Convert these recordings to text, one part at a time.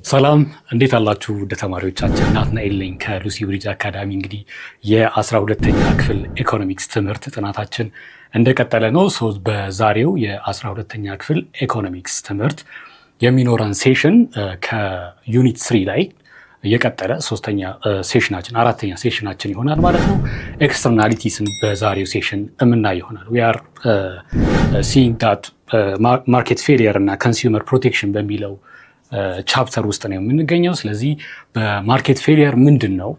ሰላም እንዴት አላችሁ? ወደ ተማሪዎቻችን ናትናኤል ነኝ ከሉሲ ብሪጅ አካዳሚ። እንግዲህ የ12ኛ ክፍል ኢኮኖሚክስ ትምህርት ጥናታችን እንደቀጠለ ነው። በዛሬው የ12ኛ ክፍል ኢኮኖሚክስ ትምህርት የሚኖረን ሴሽን ከዩኒት 3 ላይ የቀጠለ አራተኛ ሴሽናችን ይሆናል ማለት ነው። ኤክስተርናሊቲስን በዛሬው ሴሽን የምናይ ይሆናል። ዊ አር ሲይንግ ዳት ማርኬት ፌሊየር እና ኮንሱመር ፕሮቴክሽን በሚለው ቻፕተር ውስጥ ነው የምንገኘው። ስለዚህ በማርኬት ፌሊየር ምንድን ነው፣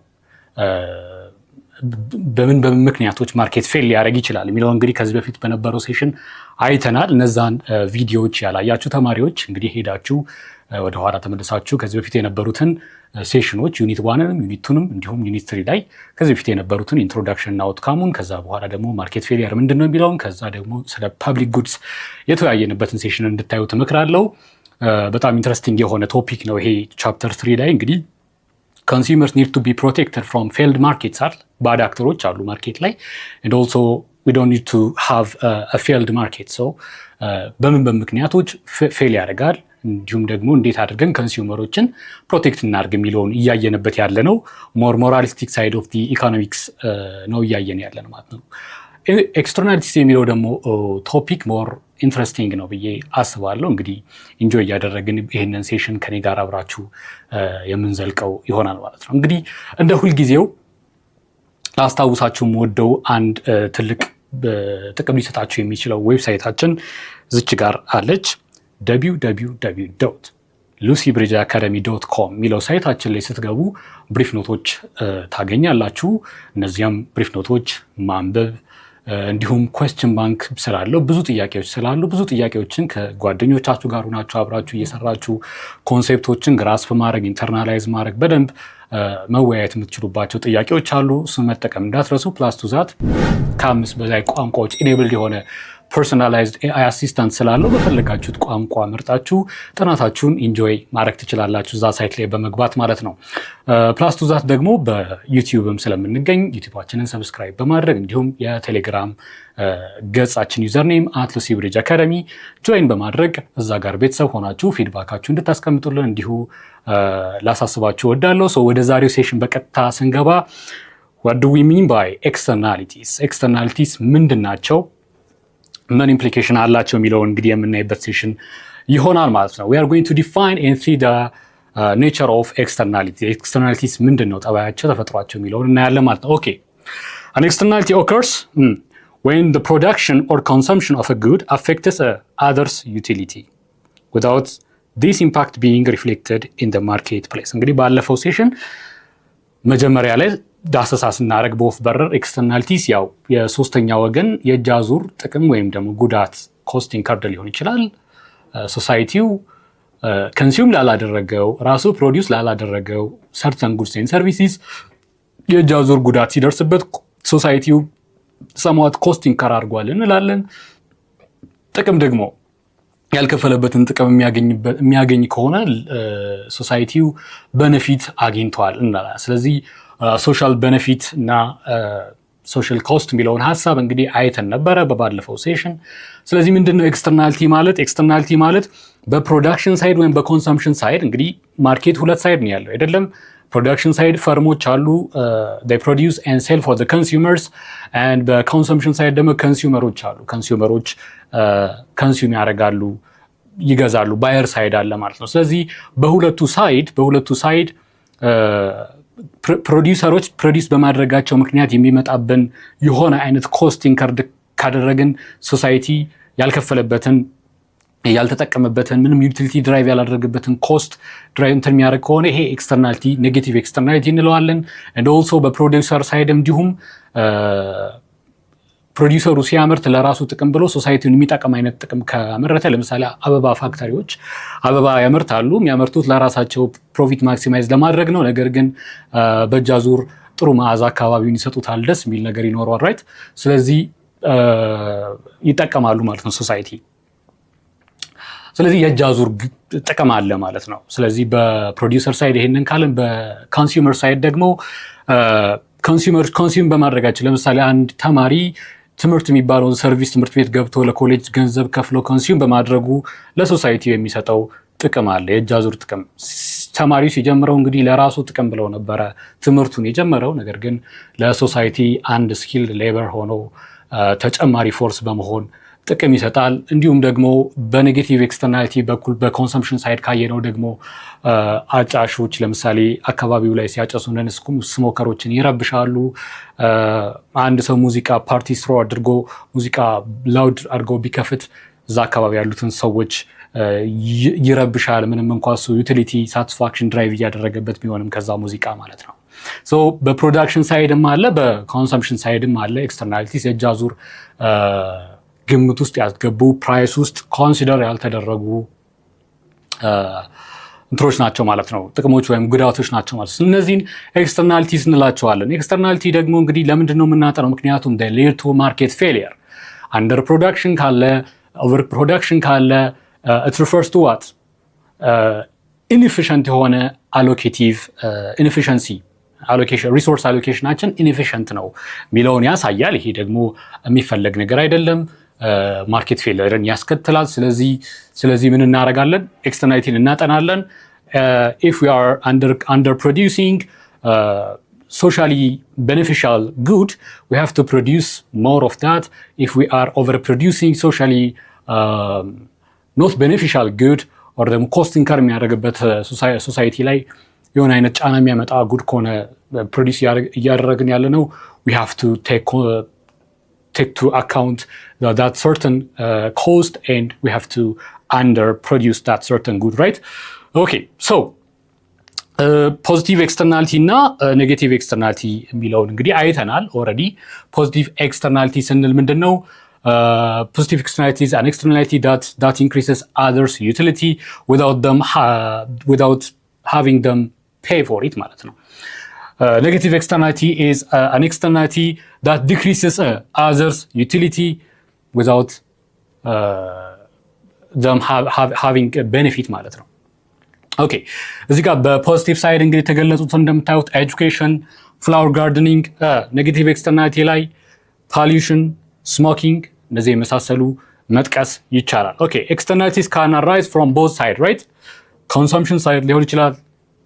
በምን ምክንያቶች ማርኬት ፌል ሊያደርግ ይችላል የሚለው እንግዲህ ከዚህ በፊት በነበረው ሴሽን አይተናል። እነዛን ቪዲዮዎች ያላያችሁ ተማሪዎች እንግዲህ ሄዳችሁ ወደኋላ ተመልሳችሁ ከዚህ በፊት የነበሩትን ሴሽኖች ዩኒት 1ንም ዩኒት 2ንም እንዲሁም ዩኒት 3 ላይ ከዚህ በፊት የነበሩትን ኢንትሮዳክሽን እና አውትካሙን፣ ከዛ በኋላ ደግሞ ማርኬት ፌሊየር ምንድን ነው የሚለውን፣ ከዛ ደግሞ ስለ ፐብሊክ ጉድስ የተወያየንበትን ሴሽን እንድታዩ ትመክራለሁ። በጣም ኢንትረስቲንግ የሆነ ቶፒክ ነው ይሄ። ቻፕተር 3 ላይ እንግዲህ consumers need to be protected from failed markets አለ። ባድ አክተሮች አሉ ማርኬት ላይ and also we don't need to have a failed market. so በምን ምክንያቶች ፌል ያደርጋል እንዲሁም ደግሞ እንዴት አድርገን ኮንሱመሮችን ፕሮቴክት እናድርግ የሚለውን እያየንበት ያለ ነው። ሞራሊስቲክ ሳይድ ኦፍ ዲ ኢኮኖሚክስ ነው እያየን ያለ ነው ማለት ነው። ኤክስተርናሊቲስ የሚለው ደግሞ ቶፒክ ሞር ኢንትረስቲንግ ነው ብዬ አስባለሁ። እንግዲህ ኢንጆይ እያደረግን ይህንን ሴሽን ከኔ ጋር አብራችሁ የምንዘልቀው ይሆናል ማለት ነው። እንግዲህ እንደ ሁልጊዜው ላስታውሳችሁ የምወደው አንድ ትልቅ ጥቅም ሊሰጣችሁ የሚችለው ዌብሳይታችን ዝች ጋር አለች። www.lucybridgeacademy.com የሚለው ሳይታችን ላይ ስትገቡ ብሪፍ ኖቶች ታገኛላችሁ። እነዚያም ብሪፍ ኖቶች ማንበብ እንዲሁም ኩዌስችን ባንክ ስላለው ብዙ ጥያቄዎች ስላሉ ብዙ ጥያቄዎችን ከጓደኞቻችሁ ጋር ሆናችሁ አብራችሁ እየሰራችሁ ኮንሴፕቶችን ግራስፕ ማድረግ ኢንተርናላይዝ ማድረግ በደንብ መወያየት የምትችሉባቸው ጥያቄዎች አሉ። እሱን መጠቀም እንዳትረሱ። ፕላስ ቱ ዛት ከ5 በላይ ቋንቋዎች ኢኔብል የሆነ ፐርሶናላይዝድ ኤአይ አሲስታንት ስላለው በፈለጋችሁት ቋንቋ መርጣችሁ ጥናታችሁን ኢንጆይ ማድረግ ትችላላችሁ እዛ ሳይት ላይ በመግባት ማለት ነው። ፕላስ ቱ ዛት ደግሞ በዩቲዩብም ስለምንገኝ ዩቲዩባችንን ሰብስክራይብ በማድረግ እንዲሁም የቴሌግራም ገጻችን ዩዘርኔም @lucybridge academy ጆይን በማድረግ እዛ ጋር ቤተሰብ ሆናችሁ ፊድባካችሁ እንድታስቀምጡልን እንዲሁ ላሳስባችሁ እወዳለሁ። ወደ ዛሬው ሴሽን በቀጥታ ስንገባ what do we mean by externalities? ኤክስተርናሊቲስ ምንድን ናቸው? ምን ኢምፕሊኬሽን አላቸው የሚለው እንግዲህ የምናይበት ሴሽን ይሆናል ማለት ነው። we are going to define and see the nature of externality. externalities ምንድን ነው፣ ጠባያቸው፣ ተፈጥሯቸው የሚለውን እናያለን ማለት ነው። okay, an externality occurs when the production or consumption of a good affects others utility without this impact being reflected in the marketplace. እንግዲህ ባለፈው ሴሽን መጀመሪያ ላይ ዳሰሳ ስናደርግ በወፍ በረር ኤክስተርናሊቲስ ያው የሶስተኛ ወገን የእጅ አዙር ጥቅም ወይም ደግሞ ጉዳት ኮስት ኢንከርድ ሊሆን ይችላል። ሶሳይቲው ኮንሱም ላላደረገው ራሱ ፕሮዲውስ ላላደረገው ሰርተን ጉድስ ኤንድ ሰርቪሲስ የእጅ አዙር ጉዳት ሲደርስበት ሶሳይቲው ሰምዋት ኮስት ኢንከር አድርጓል እንላለን። ጥቅም ደግሞ ያልከፈለበትን ጥቅም የሚያገኝ ከሆነ ሶሳይቲው ቤኔፊት አግኝቷል እንላለን። ስለዚህ ሶሻል ቤኔፊት እና ሶሻል ኮስት የሚለውን ሀሳብ እንግዲህ አይተን ነበረ በባለፈው ሴሽን። ስለዚህ ምንድነው ኤክስተርናሊቲ ማለት? ኤክስተርናሊቲ ማለት በፕሮዳክሽን ሳይድ ወይም በኮንሰምፕሽን ሳይድ እንግዲህ ማርኬት ሁለት ሳይድ ነው ያለው አይደለም? ፕሮዳክሽን ሳይድ ፈርሞች አሉ they produce and sell for the consumers and በኮንሰምፕሽን ሳይድ ደግሞ ኮንሱመሮች አሉ። ኮንሱመሮች ኮንሱም ያደርጋሉ፣ ይገዛሉ። ባየር ሳይድ አለ ማለት ነው። ስለዚህ በሁለቱ ሳይድ ፕሮዲውሰሮች ፕሮዲውስ በማድረጋቸው ምክንያት የሚመጣብን የሆነ አይነት ኮስት ኢንከርድ ካደረግን ሶሳይቲ ያልከፈለበትን ያልተጠቀመበትን ምንም ዩቲሊቲ ድራይቭ ያላደረገበትን ኮስት ድራይቭ እንትን የሚያደርግ ከሆነ ይሄ ኤክስተርናሊቲ ኔጌቲቭ ኤክስተርናሊቲ እንለዋለን። and also በፕሮዲውሰር ሳይድ እንዲሁም ፕሮዲውሰሩ ሲያመርት ለራሱ ጥቅም ብሎ ሶሳይቲውን የሚጠቅም አይነት ጥቅም ካመረተ፣ ለምሳሌ አበባ ፋክተሪዎች አበባ ያመርታሉ። የሚያመርቱት ለራሳቸው ፕሮፊት ማክሲማይዝ ለማድረግ ነው። ነገር ግን በእጅ አዙር ጥሩ መዓዛ አካባቢውን ይሰጡታል፣ ደስ የሚል ነገር ይኖረዋል። ራይት። ስለዚህ ይጠቀማሉ ማለት ነው ሶሳይቲ። ስለዚህ የእጅ አዙር ጥቅም አለ ማለት ነው። ስለዚህ በፕሮዲውሰር ሳይድ ይሄንን ካለን፣ በኮንሱመር ሳይድ ደግሞ ኮንሱም በማድረጋቸው ለምሳሌ አንድ ተማሪ ትምህርት የሚባለውን ሰርቪስ ትምህርት ቤት ገብቶ ለኮሌጅ ገንዘብ ከፍሎ ኮንሱም በማድረጉ ለሶሳይቲ የሚሰጠው ጥቅም አለ። የእጅ አዙር ጥቅም ተማሪው ሲጀምረው እንግዲህ ለራሱ ጥቅም ብለው ነበረ ትምህርቱን የጀመረው። ነገር ግን ለሶሳይቲ አንድ ስኪልድ ሌበር ሆኖ ተጨማሪ ፎርስ በመሆን ጥቅም ይሰጣል። እንዲሁም ደግሞ በኔጌቲቭ ኤክስተርናሊቲ በኩል በኮንሰምፕሽን ሳይድ ካየነው ደግሞ አጫሾች ለምሳሌ አካባቢው ላይ ሲያጨሱ ነን ስሞከሮችን ይረብሻሉ። አንድ ሰው ሙዚቃ ፓርቲ ስትሮ አድርጎ ሙዚቃ ላውድ አድርጎ ቢከፍት እዛ አካባቢ ያሉትን ሰዎች ይረብሻል። ምንም እንኳ እሱ ዩቲሊቲ ሳቲስፋክሽን ድራይቭ እያደረገበት ቢሆንም ከዛ ሙዚቃ ማለት ነው። በፕሮዳክሽን ሳይድም አለ፣ በኮንሰምፕሽን ሳይድም አለ ኤክስተርናሊቲስ። የእጅ አዙር ግምት ውስጥ ያስገቡ ፕራይስ ውስጥ ኮንሲደር ያልተደረጉ እንትሮች ናቸው ማለት ነው። ጥቅሞች ወይም ጉዳቶች ናቸው ማለት ነው። እነዚህን ኤክስተርናሊቲስ እንላቸዋለን። ኤክስተርናሊቲ ደግሞ እንግዲህ ለምንድን ነው የምናጠነው? ምክንያቱም ሌድ ቱ ማርኬት ፌሊየር። አንደር ፕሮዳክሽን ካለ ኦቨር ፕሮዳክሽን ካለ it refers to what inefficient የሆነ አሎኬቲቭ inefficiency allocation resource allocationአችን inefficient ነው የሚለውን ያሳያል። ይሄ ደግሞ የሚፈለግ ነገር አይደለም፣ ማርኬት ፌሊየርን ያስከትላል። ስለዚህ ምን እናደርጋለን? ኤክስተርናሊቲን እናጠናለን። if we are under producing socially beneficial good, we have to produce more of that. If we are overproducing socially ኖት ቤኔፊሻል ጉድ ኦር ደግሞ ኮስት ኢንከር የሚያደርግበት ሶሳይቲ ላይ የሆነ አይነት ጫና የሚያመጣ ጉድ ከሆነ ፕሮዲስ እያደረግን ያለ ነው we have to take to account that certain cost and we have to under produce that certain good, right? Okay, so ፖዚቲቭ ኤክስተርናሊቲ እና ኔጌቲቭ ኤክስተርናሊቲ የሚለውን እንግዲህ አይተናል ኦልሬዲ። ፖዚቲቭ ኤክስተርናሊቲ ስንል ምንድን ነው? Positive externality is an externality that increases others' utility without having them pay for it ማለት ነው። Negative externality is an externality that decreases others' utility without them having a benefit ማለት ነው። ኦኬ እዚህ ጋር በፖዚቲቭ ሳይድ እንግዲህ የተገለጹት እንደምታዩት ኤጁኬሽን፣ ፍላወር ጋርደኒንግ፣ ኔጌቲቭ ኤክስተርናሊቲ ላይ ፖሊዩሽን፣ ስሞኪንግ እነዚህ የመሳሰሉ መጥቀስ ይቻላል። ኦኬ ኤክስተርናሊቲስ ካን አራይዝ ፍሮም ቦዝ ሳይድ ራይት። ኮንሰምፕሽን ሳይድ ሊሆን ይችላል፣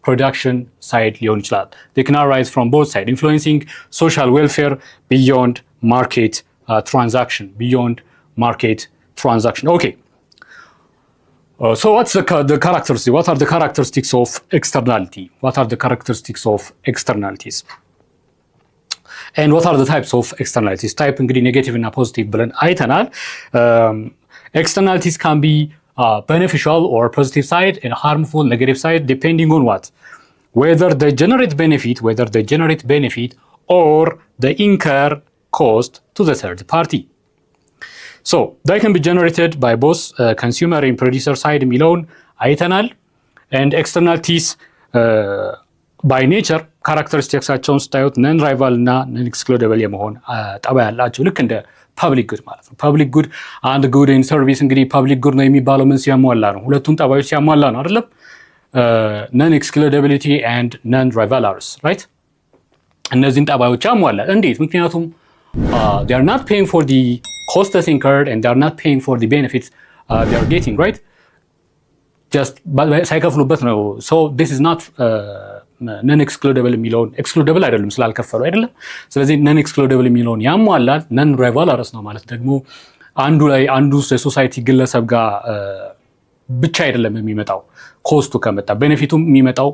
ፕሮዳክሽን ሳይድ ሊሆን ይችላል። they can arise from both sides influencing social welfare beyond market transaction. Okay, so what's the characteristics? What are the characteristics of externality? What are the characteristics of externalities? And what are the types of externalities? Type እንግዲህ ኔጌቲቭ እና ፖዚቲቭ ብለን አይተናል። Externalities can be beneficial or positive side and harmful negative side depending on what? Whether they generate benefit or they incur cost to the third party. So they can be generated by both consumer and producer side የሚለውን አይተናል። And externalities by nature ካራክተሪስቲክሳቸውን ስታዩት ነን ራይቫል እና ነን ኤክስክሉደብል የመሆን ጠባይ ያላቸው ልክ እንደ ፐብሊክ ጉድ ማለት ነው። ፐብሊክ ጉድ አንድ ጉድ ኢን ሰርቪስ እንግዲህ ፐብሊክ ጉድ ነው የሚባለው ምን ሲያሟላ ነው? ሁለቱን ጠባዮች ሲያሟላ ነው አይደለም? ነን ኤክስክሉደቢሊቲ ኤንድ ነን ራይቫላርስ ራይት። እነዚህን ጠባዮች ያሟላል። እንዴት? ምክንያቱም they are not paying for the costs incurred and they are not paying for the benefits they are getting, right? just ሳይከፍሉበት ነው። so this is not ነን ኤክስክሉደብል የሚለውን ኤክስክሉደብል አይደለም ስላልከፈሉ አይደለም። ስለዚህ ነን ኤክስክሉደብል የሚለውን ያሟላል። ነን ራይቫላርስ ነው ማለት ደግሞ አንዱ የሶሳይቲ ግለሰብ ጋር ብቻ አይደለም የሚመጣው። ኮስቱ ከመጣ ቤኔፊቱም የሚመጣው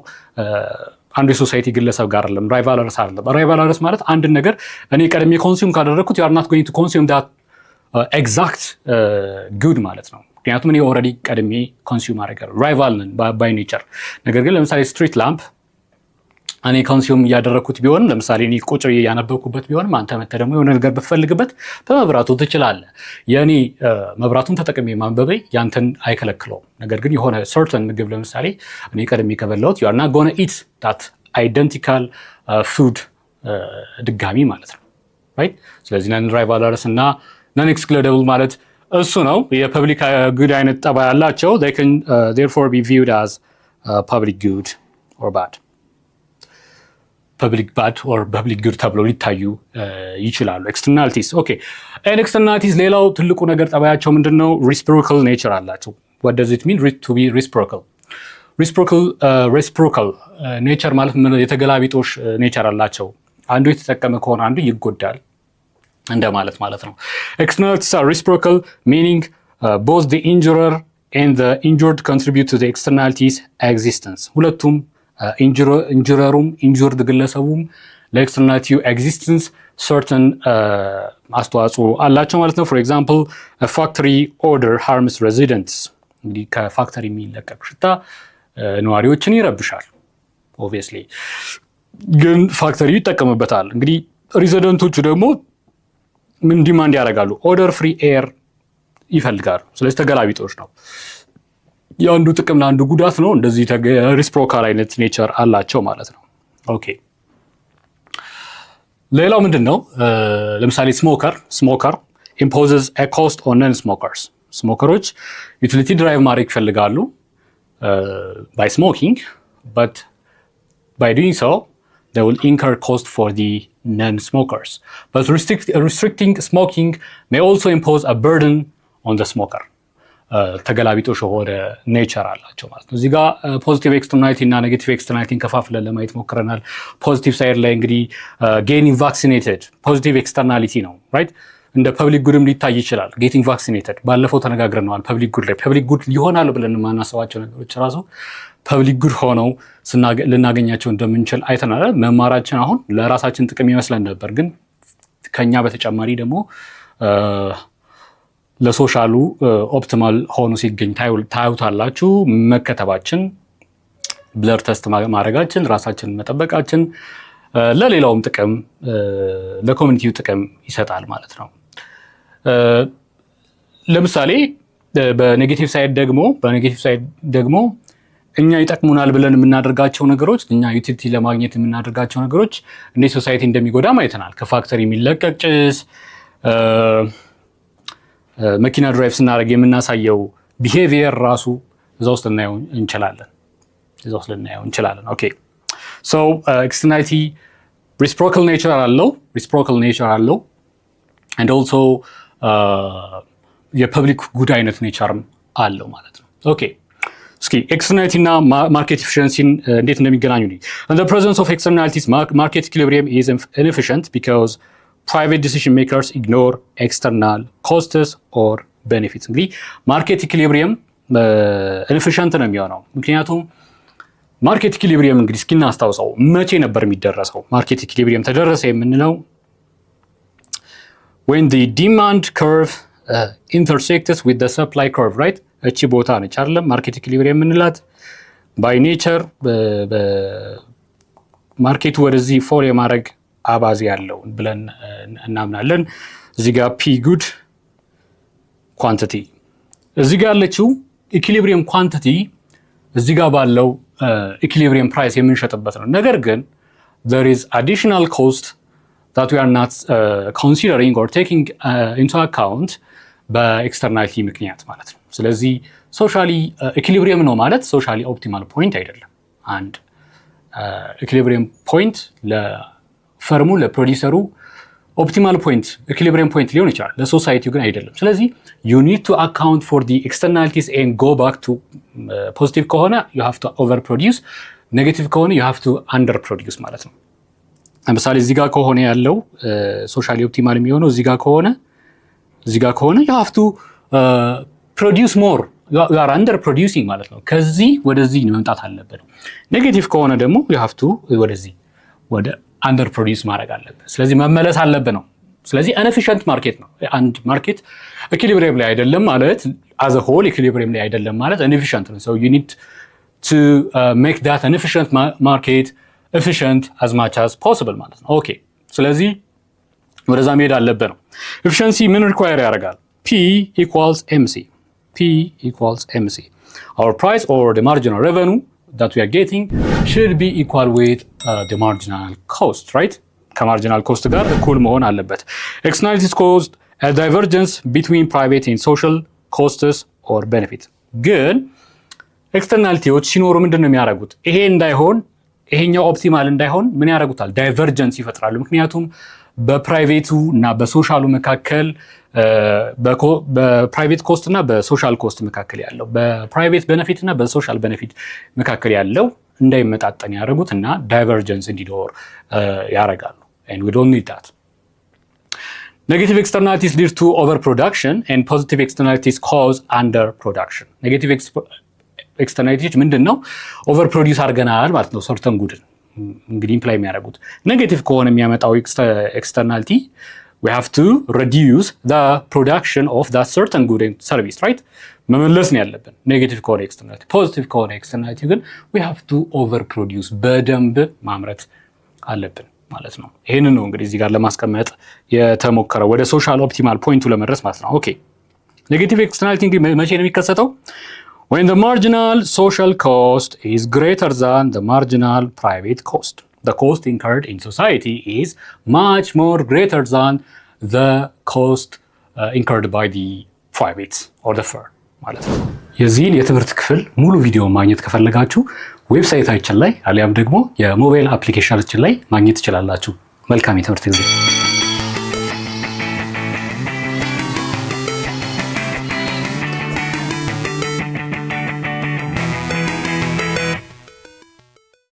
አንዱ የሶሳይቲ ግለሰብ ጋር አይደለም። ራይቫላርስ አይደለም። ራይቫላርስ ማለት አንድ ነገር እኔ ቀድሜ ኮንሱም ካደረኩት you are not going to consume that exact good ማለት ነው። ምክንያቱም እኔ ኦልሬዲ ቀድሜ ኮንሱም አደረጋለሁ። ራይቫል ነን ባይ ኔቸር። ነገር ግን ለምሳሌ ስትሪት ላምፕ እኔ ኮንሱም እያደረኩት ቢሆን ለምሳሌ እኔ ቁጭ ያነበብኩበት ቢሆንም አንተ መተህ ደግሞ የሆነ ነገር ብትፈልግበት በመብራቱ ትችላለህ። የኔ መብራቱን ተጠቅሜ ማንበቤ ያንተን አይከለክለውም። ነገር ግን የሆነ ሰርተን ምግብ ለምሳሌ እኔ ቀድሜ ከበላሁት you are not going to eat that identical food ድጋሚ ማለት ነው right። ስለዚህ ነን ራይቫላርስ እና ነን ኤክስክሉደብል ማለት እሱ ነው። የፐብሊክ ጉድ አይነት ጠባይ ያላቸው they can therefore be viewed as public good or bad. ፐብሊክ ባድ ኦር ፐብሊክ ጉድ ተብሎ ሊታዩ ይችላሉ ኤክስተርናሊቲስ። ኦኬ ኤንድ ኤክስተርናሊቲስ ሌላው ትልቁ ነገር ጠባያቸው ምንድነው? ሪሲፕሮካል ኔቸር አላቸው። what does it mean to be reciprocal? reciprocal nature ማለት የተገላቢጦሽ ኔቸር አላቸው። አንዱ የተጠቀመ ከሆነ አንዱ ይጎዳል እንደማለት ማለት ነው። externalities are reciprocal, meaning both the injurer and the injured contribute to the externalities existence. ሁለቱም ኢንጁረሩም ኢንጁርድ ግለሰቡም ለኤክስተርናሊቲው ኤግዚስተንስ certain አስተዋጽኦ አላቸው ማለት ነው። for example a factory odor harms residents. እንግዲህ ከፋክተሪ የሚለቀቅ ሽታ ነዋሪዎችን ይረብሻል። obviously ግን ፋክተሪ ይጠቀምበታል። እንግዲህ ሬዚደንቶቹ ደግሞ ምን ዲማንድ ያደርጋሉ? ኦደር ፍሪ ኤር ይፈልጋሉ። ስለዚህ ተገላቢጦች ነው። የአንዱ ጥቅም ለአንዱ ጉዳት ነው። እንደዚህ ሪስፕሮካል አይነት ኔቸር አላቸው ማለት ነው። ኦኬ ሌላው ምንድነው? ለምሳሌ ስሞከር imposes a cost on non-smokers. ስሞከሮች ዩቲሊቲ ድራይቭ ማድረግ ይፈልጋሉ by smoking, but by doing so they will incur cost for the non-smokers. But restricting smoking may also impose a burden on the smoker. ተገላቢጦሽ የሆነ ኔቸር አላቸው ማለት ነው። እዚህ ጋር ፖዚቲቭ ኤክስተርናሊቲ እና ኔጌቲቭ ኤክስተርናሊቲን ከፋፍለን ለማየት ሞክረናል። ፖዚቲቭ ሳይድ ላይ እንግዲህ ጌቲንግ ቫክሲኔትድ ፖዚቲቭ ኤክስተርናሊቲ ነው ራይት። እንደ ፐብሊክ ጉድም ሊታይ ይችላል። ጌቲንግ ቫክሲኔትድ ባለፈው ተነጋግረናል። ፐብሊክ ጉድ ላይ ፐብሊክ ጉድ ይሆናሉ ብለን የማናስባቸው ነገሮች ራሱ ፐብሊክ ጉድ ሆነው ልናገኛቸው እንደምንችል አይተናል። መማራችን አሁን ለራሳችን ጥቅም ይመስለን ነበር፣ ግን ከኛ በተጨማሪ ደግሞ ለሶሻሉ ኦፕቲማል ሆኖ ሲገኝ ታዩታላችሁ። መከተባችን፣ ብለር ተስት ማድረጋችን፣ ራሳችንን መጠበቃችን ለሌላውም ጥቅም ለኮሚኒቲው ጥቅም ይሰጣል ማለት ነው። ለምሳሌ በኔጌቲቭ ሳይድ ደግሞ እኛ ይጠቅሙናል ብለን የምናደርጋቸው ነገሮች፣ እኛ ዩቲሊቲ ለማግኘት የምናደርጋቸው ነገሮች እንደ ሶሳይቲ እንደሚጎዳ አይተናል። ከፋክተሪ የሚለቀቅ ጭስ፣ መኪና ድራይቭ ስናደርግ የምናሳየው ቢሄቪየር ራሱ እዛ ውስጥ ልናየው እንችላለን። ኦኬ ሶ ኤክስተርናሊቲ ሪስፕሮካል ኔቸር አለው and also የፐብሊክ ጉድ አይነት ኔቸርም አለው ማለት ነው። ኦኬ እስኪ ኤክስተርናሊቲ እና ማርኬት ኤፊሽንሲን እንዴት እንደሚገናኙ ነው። in the presence of externalities market equilibrium is inefficient because private decision makers ignore external costs or benefits. እንግዲህ ማርኬት ኢኩሊብሪየም ኢንኤፊሽንት ነው የሚሆነው። ምክንያቱም ማርኬት ኢኩሊብሪየም እንግዲህ እስኪ እናስታውሰው መቼ ነበር የሚደረሰው? ማርኬት ኢኩሊብሪየም ተደረሰ የምንለው when the demand curve intersects with the supply curve, right? እቺ ቦታ ነች አይደል ማርኬት ኢኩሊብሪየም የምንላት። by nature ማርኬቱ ወደዚህ ፎል የማድረግ አባዜ ያለው ብለን እናምናለን። እዚህ ጋር ፒ ጉድ ኳንቲቲ እዚህ ጋር ያለችው ኢኩሊብሪየም ኳንቲቲ እዚህ ጋር ባለው ኢኩሊብሪየም ፕራይስ የምንሸጥበት ነው። ነገር ግን there is additional cost that we are not considering or taking into account በኤክስተርናሊቲ ምክንያት ማለት ነው። ስለዚህ ሶሻሊ ኢኩሊብሪየም ነው ማለት ሶሻሊ ኦፕቲማል ፖይንት አይደለም። አንድ ኢኩሊብሪየም ፖይንት ለፈርሙ ለፕሮዲሰሩ ኦፕቲማል ፖይንት ኢኩሊብሪየም ፖይንት ሊሆን ይችላል፣ ለሶሳይቲው ግን አይደለም። ስለዚህ you need to account for the externalities and go back to ፖዚቲቭ ከሆነ you have to overproduce፣ ኔጌቲቭ ከሆነ you have to underproduce ማለት ነው። ለምሳሌ እዚህ ጋር ከሆነ ያለው ሶሻሊ ኦፕቲማል የሚሆነው እዚህ ጋር ከሆነ you have to produce more፣ you are underproducing ማለት ነው። ከዚህ ወደዚህ መምጣት አለበት። ኔጌቲቭ ከሆነ ደግሞ you have to ወደዚህ ወደ አንደር ፕሮዲዩስ ማድረግ አለበት። ስለዚህ መመለስ አለበት ነው። ስለዚህ ኢንኤፊሽንት ማርኬት ነው። አንድ ማርኬት ኢኩሊብሪየም ላይ አይደለም ማለት as a whole ኢኩሊብሪየም ላይ አይደለም ማለት ኢንኤፊሽንት ነው። so you need to make that an efficient market efficient as much as possible ማለት ነው። ኦኬ ስለዚህ ወደዛ መሄድ አለበት ነው። ኤፊሽንሲ ምን ሪኳየር ያደርጋል? P equals MC. Our price or the marginal revenue that we are getting should be equal with the marginal cost, right? ከማርጂናል ኮስት ጋር እኩል መሆን አለበት። Externalities caused a divergence between private and social costs or benefit. ግን ኤክስተርናሊቲዎች ሲኖሩ ምንድን ነው የሚያደርጉት? ይሄኛው ኦፕቲማል እንዳይሆን ምን ያደርጉታል? ዳይቨርጀንስ ይፈጥራሉ። ምክንያቱም በፕራይቬቱ እና በሶሻሉ መካከል በፕራይቬት ኮስት እና በሶሻል ኮስት መካከል ያለው በፕራይቬት ቤኔፊት እና በሶሻል ቤኔፊት መካከል ያለው እንዳይመጣጠን ያደርጉት እና ዳይቨርጀንስ እንዲኖር ያደርጋሉ። and we don't need that. Negative externalities lead to overproduction and positive externalities cause underproduction. Negative externalities ምንድን ነው? ኦቨርፕሮዲውስ አድርገናል ማለት ነው ሰርተን ጉድን እንግዲህ ኢምፕላይ የሚያደርጉት። ኔጌቲቭ ከሆነ የሚያመጣው ኤክስተርናሊቲ we have to reduce the production of that certain good and service, right? መመለስ ነው ያለብን ኔጌቲቭ ከሆነ ኤክስተርናሊቲ። ፖዚቲቭ ከሆነ ኤክስተርናሊቲ ግን we have to overproduce በደንብ ማምረት አለብን ማለት ነው። ይሄንን ነው እንግዲህ እዚህ ጋር ለማስቀመጥ የተሞከረው ወደ ሶሻል ኦፕቲማል ፖይንቱ ለመድረስ ማለት ነው። ኦኬ ኔጌቲቭ ኤክስተርናሊቲ እንግዲህ መቼ ነው የሚከሰተው? when the marginal social cost is greater than the marginal private cost. The cost incurred in society is much more greater than the cost incurred by the private or the firm ማለት ነው። የዚህን የትምህርት ክፍል ሙሉ ቪዲዮ ማግኘት ከፈለጋችሁ ዌብሳይታችን ላይ አሊያም ደግሞ የሞባይል አፕሊኬሽናችን ላይ ማግኘት ትችላላችሁ። መልካም የትምህርት ጊዜ